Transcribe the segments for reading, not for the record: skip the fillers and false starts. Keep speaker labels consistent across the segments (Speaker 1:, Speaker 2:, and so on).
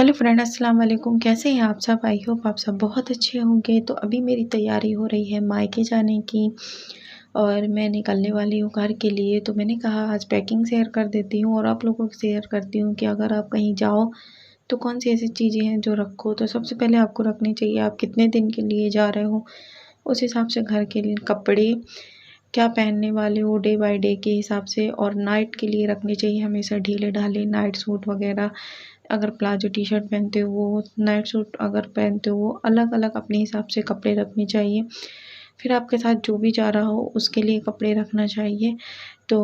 Speaker 1: Hello friend, अस्सलाम वालेकुम। कैसे हैं आप सब? आई होप आप सब बहुत अच्छे होंगे। तो अभी मेरी तैयारी हो रही है मायके जाने की और मैं निकलने वाली हूँ घर के लिए। तो मैंने कहा आज पैकिंग शेयर कर देती हूँ और आप लोगों को शेयर करती हूँ कि अगर आप कहीं जाओ तो कौन सी ऐसी चीज़ें हैं जो रखो। तो सबसे पहले आपको रखनी चाहिए आप कितने दिन के लिए जा रहे हो, उस हिसाब से घर के लिए कपड़े क्या पहनने वाले हो डे बाय डे के हिसाब से। और नाइट के लिए रखनी चाहिए हमेशा ढीले ढाले नाइट सूट वगैरह। अगर प्लाजो टी शर्ट पहनते हो वो, नाइट सूट अगर पहनते हो वो, अलग अलग अपने हिसाब से कपड़े रखने चाहिए। फिर आपके साथ जो भी जा रहा हो उसके लिए कपड़े रखना चाहिए। तो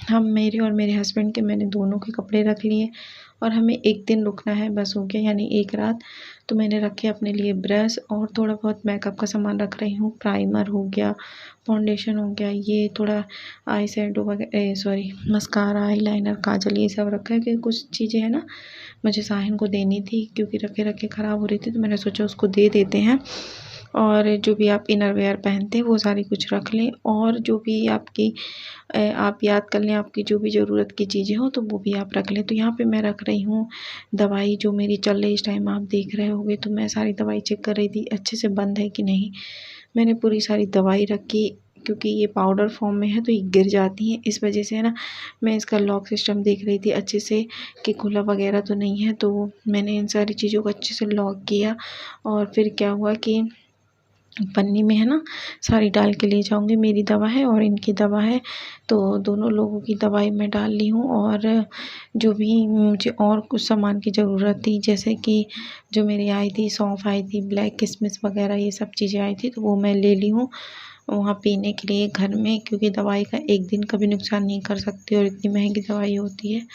Speaker 1: हम मेरे और मेरे हस्बैंड के मैंने दोनों के कपड़े रख लिए और हमें एक दिन रुकना है बस, हो गया यानी एक रात। तो मैंने रखे अपने लिए ब्रश और थोड़ा बहुत मेकअप का सामान रख रही हूँ। प्राइमर हो गया, फाउंडेशन हो गया, ये थोड़ा आई शेडो वगैरह, सॉरी मस्कारा, आईलाइनर, काजल, ये सब रखा है कि कुछ चीज़ें हैं ना मुझे साहिन को देनी थी क्योंकि रखे रखे ख़राब हो रही थी। तो मैंने सोचा उसको दे देते हैं। और जो भी आप इनर वेयर पहनते हैं वो सारी कुछ रख लें और जो भी आपकी आप याद कर लें आपकी जो भी ज़रूरत की चीज़ें हो तो वो भी आप रख लें। तो यहाँ पे मैं रख रही हूँ दवाई जो मेरी चल रही इस टाइम, आप देख रहे होंगे। तो मैं सारी दवाई चेक कर रही थी अच्छे से बंद है कि नहीं। मैंने पूरी सारी दवाई रखी क्योंकि ये पाउडर फॉर्म में है तो ये गिर जाती हैं, इस वजह से है ना। मैं इसका लॉक सिस्टम देख रही थी अच्छे से कि खुला वगैरह तो नहीं है। तो मैंने इन सारी चीज़ों को अच्छे से लॉक किया और फिर क्या हुआ कि पन्नी में है ना सारी डाल के ले जाऊंगी। मेरी दवा है और इनकी दवा है तो दोनों लोगों की दवाई मैं डाल ली हूँ। और जो भी मुझे और कुछ सामान की ज़रूरत थी जैसे कि जो मेरी आई थी सौंफ आई थी, ब्लैक किशमिश वगैरह ये सब चीज़ें आई थी तो वो मैं ले ली हूँ वहाँ पीने के लिए घर में, क्योंकि दवाई का एक दिन कभी नुकसान नहीं कर सकती और इतनी महंगी दवाई होती है।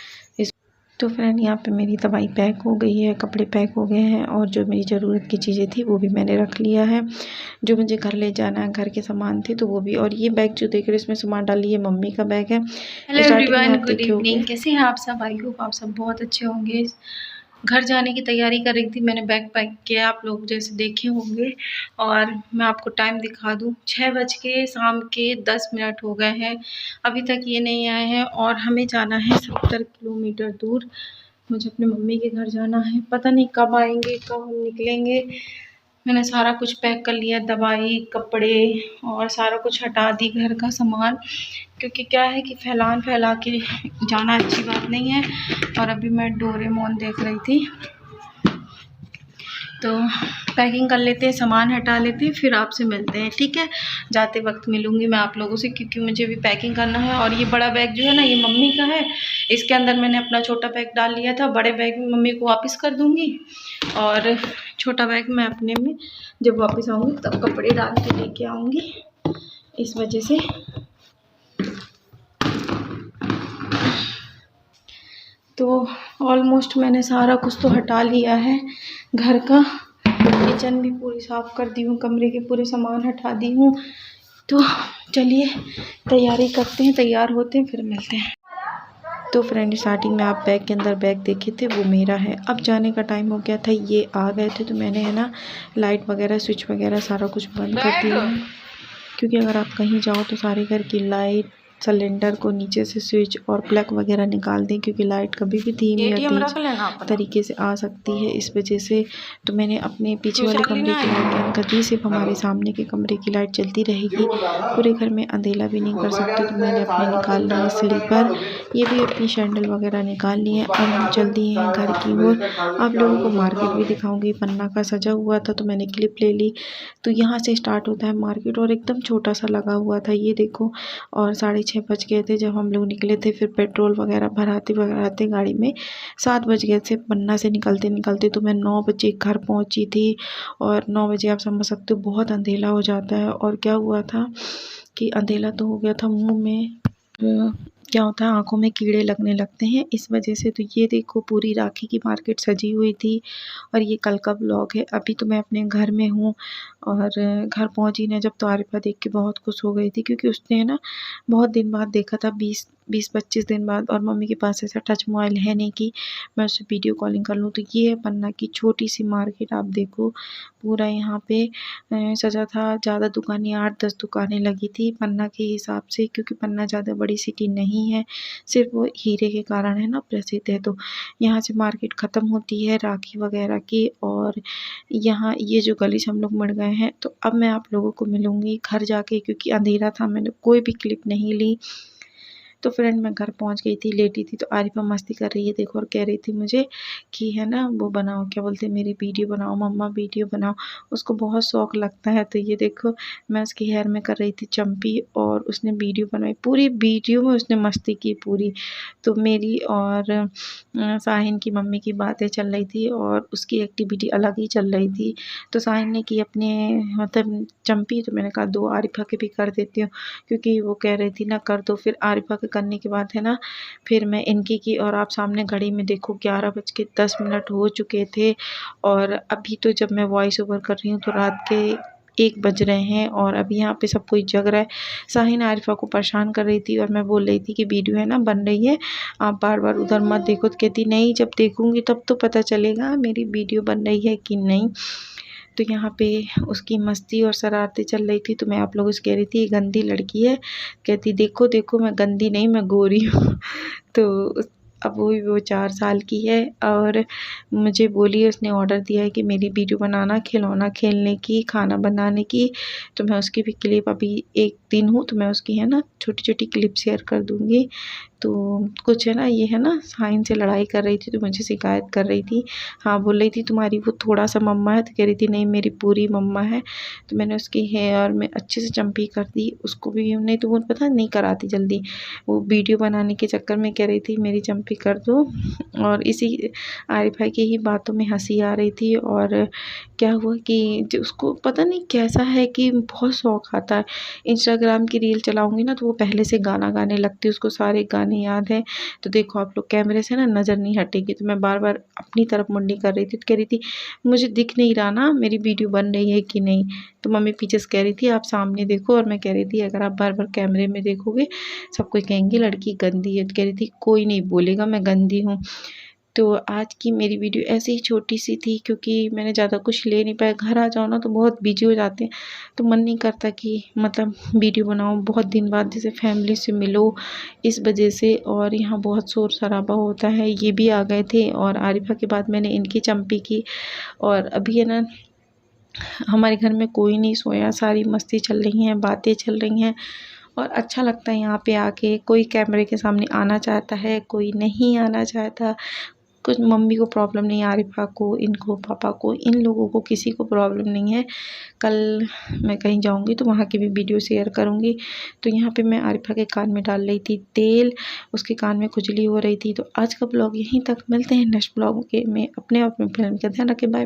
Speaker 1: तो फ्रेंड यहाँ पे मेरी दवाई पैक हो गई है, कपड़े पैक हो गए हैं और जो मेरी ज़रूरत की चीज़ें थी वो भी मैंने रख लिया है। जो मुझे घर ले जाना है घर के सामान थे तो वो भी। और ये बैग जो देख रहे हो इसमें सामान डाली है मम्मी का बैग है।
Speaker 2: हेलो
Speaker 1: स्टार्टिंग में
Speaker 2: एवरीवन,
Speaker 1: आप
Speaker 2: गुड
Speaker 1: देखे होंगे।
Speaker 2: इवनिंग। कैसे हैं आप सब? आई होप आप सब बहुत अच्छे होंगे। घर जाने की तैयारी कर रही थी, मैंने बैग पैक किया, आप लोग जैसे देखे होंगे। और मैं आपको टाइम दिखा दूं, 6 बज के शाम के 10 मिनट हो गए हैं, अभी तक ये नहीं आए हैं। और हमें जाना है 70 किलोमीटर दूर। मुझे अपने मम्मी के घर जाना है, पता नहीं कब आएंगे कब हम निकलेंगे। मैंने सारा कुछ पैक कर लिया, दवाई, कपड़े और सारा कुछ हटा दी घर का सामान, क्योंकि क्या है कि फैला के जाना अच्छी बात नहीं है। और अभी मैं डोरेमोन देख रही थी तो पैकिंग कर लेते हैं, सामान हटा लेते हैं, फिर आपसे मिलते हैं, ठीक है। जाते वक्त मिलूँगी मैं आप लोगों से क्योंकि मुझे भी पैकिंग करना है। और ये बड़ा बैग जो है ना ये मम्मी का है, इसके अंदर मैंने अपना छोटा बैग डाल लिया था। बड़े बैग में मम्मी को वापस कर दूँगी और छोटा बैग मैं अपने में जब वापस आऊँगी तब कपड़े डाल के लेके आऊँगी, इस वजह से। तो ऑलमोस्ट मैंने सारा कुछ तो हटा लिया है घर का। किचन भी पूरी साफ़ कर दी हूँ, कमरे के पूरे सामान हटा दी हूँ। तो चलिए तैयारी करते हैं, तैयार होते हैं, फिर मिलते हैं। तो फ्रेंड स्टार्टिंग में आप बैग के अंदर बैग देखे थे वो मेरा है। अब जाने का टाइम हो गया था, ये आ गए थे तो मैंने है ना लाइट वगैरह स्विच वगैरह सारा कुछ बंद कर दिया है। क्योंकि अगर आप कहीं जाओ तो सारे घर की लाइट, सिलेंडर को नीचे से स्विच और प्लग वगैरह निकाल दें क्योंकि लाइट कभी भी धीमी या तेज तरीके से आ सकती है, इस वजह से। तो मैंने अपने पीछे वाले कमरे की लाइट बंद कर दी, सिर्फ हमारे सामने के कमरे की लाइट चलती रहेगी, पूरे घर में अंधेला भी नहीं कर सकते। तो मैंने अपने निकाल लिए स्लीपर, ये भी अपनी सैंडल वगैरह निकाल लिए। अब हम चल दिए हैं घर की ओर। आप लोगों को मार्केट भी दिखाऊंगी, पन्ना का सजा हुआ था तो मैंने क्लिप ले ली। तो यहाँ से स्टार्ट होता है मार्केट और एकदम छोटा सा लगा हुआ था, ये देखो। और 6:30 बज गए थे जब हम लोग निकले थे। फिर पेट्रोल वगैरह भराते गाड़ी में 7 बज गए थे। पन्ना से निकलते निकलते तो मैं 9 बजे घर पहुंची थी। और 9 बजे आप समझ सकते हो बहुत अंधेला हो जाता है। और क्या हुआ था कि अंधेला तो हो गया था, मुंह में क्या होता है आंखों में कीड़े लगने लगते हैं, इस वजह से। तो ये देखो पूरी राखी की मार्केट सजी हुई थी। और ये कल का ब्लॉग है, अभी तो मैं अपने घर में हूँ। और घर पहुँची ना जब तो आरिफा देख के बहुत खुश हो गई थी क्योंकि उसने ना बहुत दिन बाद देखा था, 20
Speaker 1: 20-25 दिन बाद, और मम्मी के पास ऐसा टच मोबाइल है नहीं कि मैं उससे वीडियो कॉलिंग कर लूँ। तो ये है पन्ना की छोटी सी मार्केट। आप देखो पूरा यहाँ पे सजा था। ज़्यादा दुकानें 8-10 दुकानें लगी थी पन्ना के हिसाब से, क्योंकि पन्ना ज़्यादा बड़ी सिटी नहीं है, सिर्फ वो हीरे के कारण है ना प्रसिद्ध है। तो यहाँ से मार्केट ख़त्म होती है राखी वगैरह की, और यहाँ ये जो गली से हम लोग मुड़ गए हैं। तो अब मैं आप लोगों को मिलूँगी घर जाके, क्योंकि अंधेरा था, मैंने कोई भी क्लिप नहीं ली। तो फ्रेंड मैं घर पहुंच गई थी, लेटी थी, तो आरिफा मस्ती कर रही है देखो, और कह रही थी मुझे कि है ना वो बनाओ, क्या बोलते हैं, मेरी वीडियो बनाओ मम्मा, वीडियो बनाओ। उसको बहुत शौक लगता है। तो ये देखो मैं उसके हेयर में कर रही थी चंपी, और उसने वीडियो बनाई। पूरी वीडियो में उसने मस्ती की पूरी। तो मेरी और साहिन की मम्मी की बातें चल रही थी, और उसकी एक्टिविटी अलग ही चल रही थी। तो साहिन ने की अपने मतलब चंपी, तो मैंने कहा 2 आरिफा के भी कर देती हूँ, क्योंकि वो कह रही थी ना कर दो। फिर आरिफा के करने के बाद है ना, फिर मैं इनकी की, और आप सामने घड़ी में देखो 11:10 हो चुके थे। और अभी तो जब मैं वॉइस ओवर कर रही हूँ तो रात के 1 बज रहे हैं, और अभी यहाँ पे सब कोई जग रहा है। साहिन आरिफा को परेशान कर रही थी, और मैं बोल रही थी कि वीडियो है ना बन रही है, आप बार बार उधर मत देखो। तो कहती नहीं, जब देखूंगी तब तो पता चलेगा मेरी वीडियो बन रही है कि नहीं। तो यहाँ पे उसकी मस्ती और शरारतें चल रही थी। तो मैं आप लोगों से कह रही थी ये गंदी लड़की है, कहती देखो देखो मैं गंदी नहीं, मैं गोरी हूँ। तो अब वो 4 साल की है, और मुझे बोली है, उसने ऑर्डर दिया है कि मेरी वीडियो बनाना, खिलौना खेलने की, खाना बनाने की। तो मैं उसकी भी क्लिप, अभी 1 दिन हूँ तो मैं उसकी है ना छोटी छोटी क्लिप शेयर कर दूँगी। तो कुछ है ना, ये है ना साहिन से लड़ाई कर रही थी, तो मुझे शिकायत कर रही थी। हाँ बोल रही थी तुम्हारी वो थोड़ा सा मम्मा है, तो कह रही थी नहीं मेरी पूरी मम्मा है। तो मैंने उसकी हेयर में अच्छे से चंपी कर दी, उसको भी नहीं तो वो पता नहीं कराती जल्दी, वो वीडियो बनाने के चक्कर में कह रही थी मेरी चंपी कर दो। और इसी आरिफा की ही बातों में हंसी आ रही थी। और क्या हुआ कि जो उसको पता नहीं कैसा है कि बहुत शौक आता है, इंस्टाग्राम की रील चलाऊंगी ना तो वो पहले से गाना गाने लगती है, उसको सारे गाने याद है। तो देखो आप लोग कैमरे से ना नज़र नहीं हटेगी। तो मैं बार बार अपनी तरफ मुंडी कर रही थी, तो कह रही थी मुझे दिख नहीं रहा ना मेरी वीडियो बन रही है कि नहीं। तो मम्मी पीछे से कह रही थी आप सामने देखो, और मैं कह रही थी अगर आप बार बार कैमरे में देखोगे सब कोई कहेंगे लड़की गंदी है। तो कह रही थी कोई नहीं बोलेगा मैं गंदी हूँ। तो आज की मेरी वीडियो ऐसे ही छोटी सी थी, क्योंकि मैंने ज़्यादा कुछ ले नहीं पाया। घर आ जाओ ना तो बहुत बिजी हो जाते हैं, तो मन नहीं करता कि मतलब वीडियो बनाऊँ बहुत दिन बाद, जैसे फैमिली से मिलो इस वजह से। और यहाँ बहुत शोर शराबा होता है, ये भी आ गए थे। और आरिफा के बाद मैंने इनकी चंपी की, और अभी है ना हमारे घर में कोई नहीं सोया, सारी मस्ती चल रही हैं, बातें चल रही हैं। और अच्छा लगता है यहाँ पे आके, कोई कैमरे के सामने आना चाहता है, कोई नहीं आना चाहता। कुछ मम्मी को प्रॉब्लम नहीं है, आरिफा को, इनको, पापा को, इन लोगों को किसी को प्रॉब्लम नहीं है। कल मैं कहीं जाऊंगी तो वहाँ की भी वीडियो शेयर करूंगी। तो यहाँ पे मैं आरिफा के कान में डाल रही थी तेल, उसके कान में खुजली हो रही थी। तो आज का ब्लॉग यहीं तक, मिलते हैं नेक्स्ट ब्लॉग के में। अपने फिल्म का ध्यान रखें, बाय।